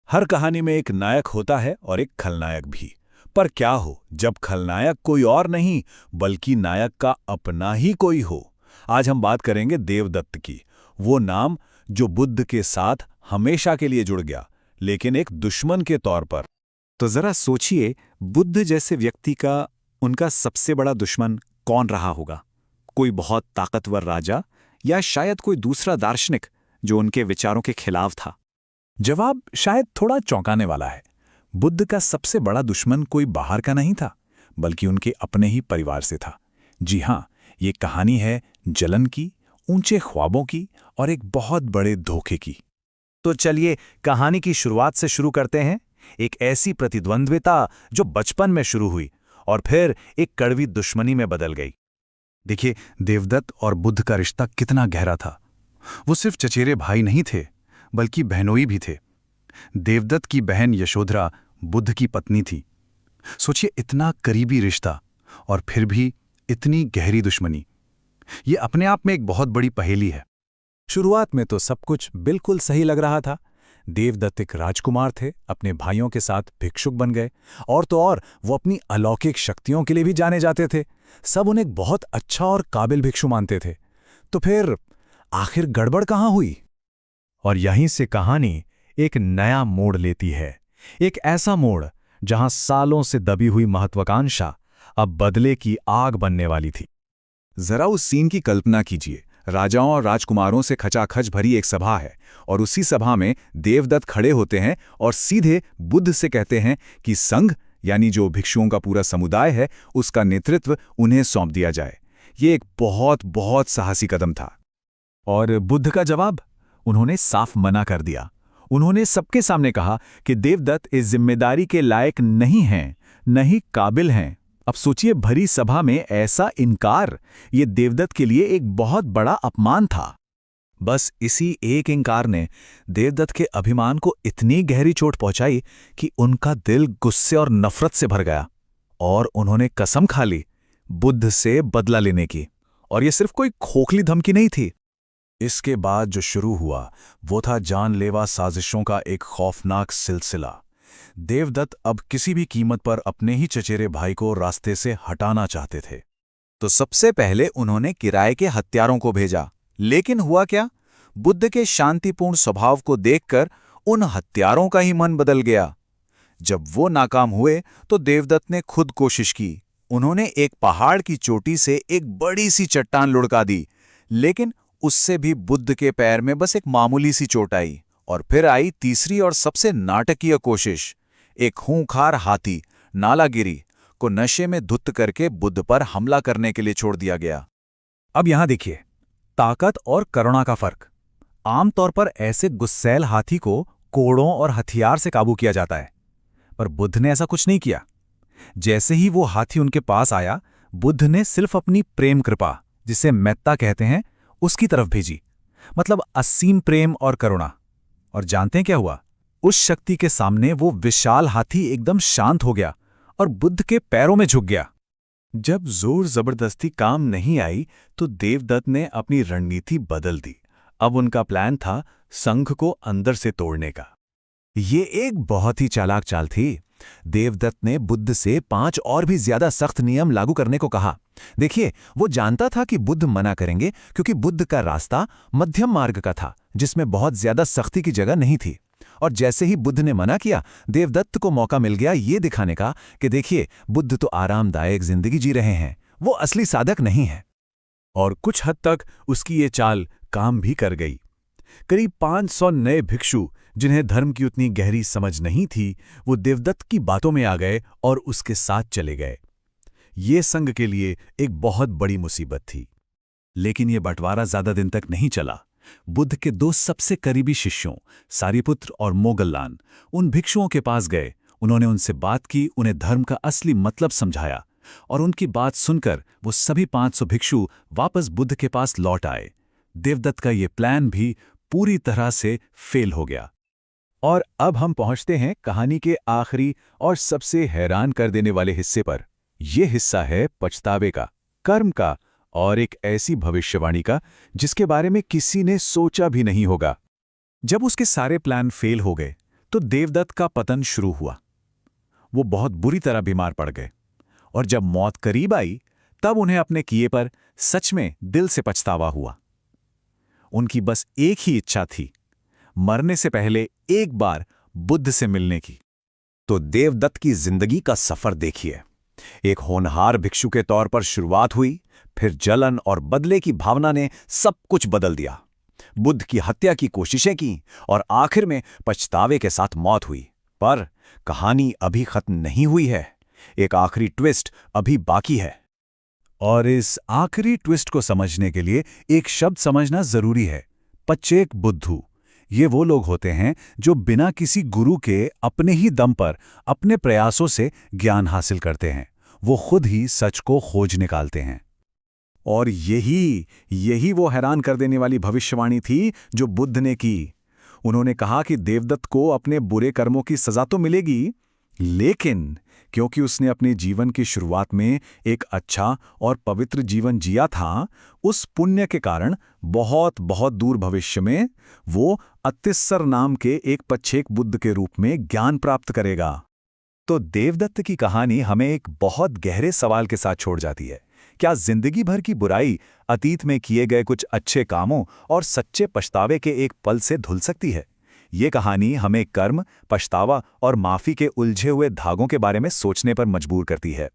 हर कहानी में एक नायक होता है और एक खलनायक भी। पर क्या हो जब खलनायक कोई और नहीं बल्कि नायक का अपना ही कोई हो। आज हम बात करेंगे देवदत्त की। वो नाम जो बुद्ध के साथ हमेशा के लिए जुड़ गया, लेकिन एक दुश्मन के तौर पर। तो जरा सोचिए, बुद्ध जैसे व्यक्ति का उनका सबसे बड़ा दुश्मन कौन रहा होगा? कोई बहुत ताकतवर राजा या शायद कोई दूसरा दार्शनिक जो उनके विचारों के खिलाफ था? जवाब शायद थोड़ा चौंकाने वाला है। बुद्ध का सबसे बड़ा दुश्मन कोई बाहर का नहीं था, बल्कि उनके अपने ही परिवार से था। जी हाँ, ये कहानी है जलन की, ऊंचे ख्वाबों की और एक बहुत बड़े धोखे की। तो चलिए कहानी की शुरुआत से शुरू करते हैं। एक ऐसी प्रतिद्वंद्विता जो बचपन में शुरू हुई और फिर एक कड़वी दुश्मनी में बदल गई। देखिए, देवदत्त और बुद्ध का रिश्ता कितना गहरा था। वो सिर्फ चचेरे भाई नहीं थे, बल्कि बहनोई भी थे। देवदत्त की बहन यशोधरा बुद्ध की पत्नी थी। सोचिए, इतना करीबी रिश्ता और फिर भी इतनी गहरी दुश्मनी। ये अपने आप में एक बहुत बड़ी पहेली है। शुरुआत में तो सब कुछ बिल्कुल सही लग रहा था। देवदत्त एक राजकुमार थे, अपने भाइयों के साथ भिक्षुक बन गए, और तो और वो अपनी अलौकिक शक्तियों के लिए भी जाने जाते थे। सब उन्हें एक बहुत अच्छा और काबिल भिक्षु मानते थे। तो फिर आखिर गड़बड़ कहाँ हुई? और यहीं से कहानी एक नया मोड़ लेती है। एक ऐसा मोड़ जहां सालों से दबी हुई महत्वाकांक्षा अब बदले की आग बनने वाली थी। जरा उस सीन की कल्पना कीजिए। राजाओं और राजकुमारों से खचाखच भरी एक सभा है और उसी सभा में देवदत्त खड़े होते हैं और सीधे बुद्ध से कहते हैं कि संघ, यानी जो भिक्षुओं का पूरा समुदाय है, उसका नेतृत्व उन्हें सौंप दिया जाए। ये एक बहुत बहुत साहसी कदम था। और बुद्ध का जवाब? उन्होंने साफ मना कर दिया। उन्होंने सबके सामने कहा कि देवदत्त इस जिम्मेदारी के लायक नहीं हैं, नहीं काबिल हैं। अब सोचिए, भरी सभा में ऐसा इनकार, ये देवदत्त के लिए एक बहुत बड़ा अपमान था। बस इसी एक इनकार ने देवदत्त के अभिमान को इतनी गहरी चोट पहुंचाई कि उनका दिल गुस्से और नफरत से भर गया और उन्होंने कसम खा ली बुद्ध से बदला लेने की। और ये सिर्फ कोई खोखली धमकी नहीं थी। इसके बाद जो शुरू हुआ वो था जानलेवा साजिशों का एक खौफनाक सिलसिला। देवदत्त अब किसी भी कीमत पर अपने ही चचेरे भाई को रास्ते से हटाना चाहते थे। तो सबसे पहले उन्होंने किराए के हत्यारों को भेजा, लेकिन हुआ क्या? बुद्ध के शांतिपूर्ण स्वभाव को देखकर उन हत्यारों का ही मन बदल गया। जब वो नाकाम हुए तो देवदत्त ने खुद कोशिश की। उन्होंने एक पहाड़ की चोटी से एक बड़ी सी चट्टान लुढ़का दी, लेकिन उससे भी बुद्ध के पैर में बस एक मामूली सी चोट आई। और फिर आई तीसरी और सबसे नाटकीय कोशिश। एक खूंखार हाथी नालागिरी को नशे में धुत करके बुद्ध पर हमला करने के लिए छोड़ दिया गया। अब यहां देखिए, ताकत और करुणा का फर्क। आमतौर पर ऐसे गुस्सैल हाथी को कोड़ों और हथियार से काबू किया जाता है, पर बुद्ध ने ऐसा कुछ नहीं किया। जैसे ही वो हाथी उनके पास आया, बुद्ध ने सिर्फ अपनी प्रेम कृपा, जिसे मेत्ता कहते हैं, उसकी तरफ भेजी। मतलब असीम प्रेम और करुणा। और जानते हैं क्या हुआ? उस शक्ति के सामने वो विशाल हाथी एकदम शांत हो गया और बुद्ध के पैरों में झुक गया। जब जोर जबरदस्ती काम नहीं आई तो देवदत्त ने अपनी रणनीति बदल दी। अब उनका प्लान था संघ को अंदर से तोड़ने का। ये एक बहुत ही चालाक चाल थी। देवदत्त ने बुद्ध से 5 और भी ज्यादा सख्त नियम लागू करने को कहा। देखिए, वो जानता था कि बुद्ध मना करेंगे, क्योंकि बुद्ध का रास्ता मध्यम मार्ग का था, जिसमें बहुत ज्यादा सख्ती की जगह नहीं थी। और जैसे ही बुद्ध ने मना किया, देवदत्त को मौका मिल गया ये दिखाने का कि देखिए, बुद्ध तो आरामदायक जिंदगी जी रहे हैं, वो असली साधक नहीं है। और कुछ हद तक उसकी ये चाल काम भी कर गई। करीब 500 नए भिक्षु, जिन्हें धर्म की उतनी गहरी समझ नहीं थी, वो देवदत्त की बातों में आ गए और उसके साथ चले गए। ये संघ के लिए एक बहुत बड़ी मुसीबत थी। लेकिन ये बंटवारा ज्यादा दिन तक नहीं चला। बुद्ध के 2 सबसे करीबी शिष्यों, सारिपुत्र और मोगल्लान, उन भिक्षुओं के पास गए। उन्होंने उनसे बात की, उन्हें धर्म का असली मतलब समझाया, और उनकी बात सुनकर वो सभी 500 भिक्षु वापस बुद्ध के पास लौट आए। देवदत्त का ये प्लान भी पूरी तरह से फेल हो गया। और अब हम पहुंचते हैं कहानी के आखिरी और सबसे हैरान कर देने वाले हिस्से पर। यह हिस्सा है पछतावे का, कर्म का और एक ऐसी भविष्यवाणी का जिसके बारे में किसी ने सोचा भी नहीं होगा। जब उसके सारे प्लान फेल हो गए तो देवदत्त का पतन शुरू हुआ। वो बहुत बुरी तरह बीमार पड़ गए और जब मौत करीब आई तब उन्हें अपने किए पर सच में दिल से पछतावा हुआ। उनकी बस एक ही इच्छा थी, मरने से पहले एक बार बुद्ध से मिलने की। तो देवदत्त की जिंदगी का सफर देखिए। एक होनहार भिक्षु के तौर पर शुरुआत हुई, फिर जलन और बदले की भावना ने सब कुछ बदल दिया। बुद्ध की हत्या की कोशिशें की और आखिर में पछतावे के साथ मौत हुई। पर कहानी अभी खत्म नहीं हुई है। एक आखिरी ट्विस्ट अभी बाकी है। और इस आखिरी ट्विस्ट को समझने के लिए एक शब्द समझना जरूरी है, पच्चेक बुद्धू। ये वो लोग होते हैं जो बिना किसी गुरु के अपने ही दम पर अपने प्रयासों से ज्ञान हासिल करते हैं। वो खुद ही सच को खोज निकालते हैं। और यही वो हैरान कर देने वाली भविष्यवाणी थी जो बुद्ध ने की। उन्होंने कहा कि देवदत्त को अपने बुरे कर्मों की सजा तो मिलेगी, लेकिन क्योंकि उसने अपने जीवन की शुरुआत में एक अच्छा और पवित्र जीवन जिया था, उस पुण्य के कारण बहुत बहुत दूर भविष्य में वो अतिस्सर नाम के एक पच्छेक बुद्ध के रूप में ज्ञान प्राप्त करेगा। तो देवदत्त की कहानी हमें एक बहुत गहरे सवाल के साथ छोड़ जाती है। क्या जिंदगी भर की बुराई अतीत में किए गए कुछ अच्छे कामों और सच्चे पछतावे के एक पल से धुल सकती है? ये कहानी हमें कर्म, पछतावा और माफी के उलझे हुए धागों के बारे में सोचने पर मजबूर करती है।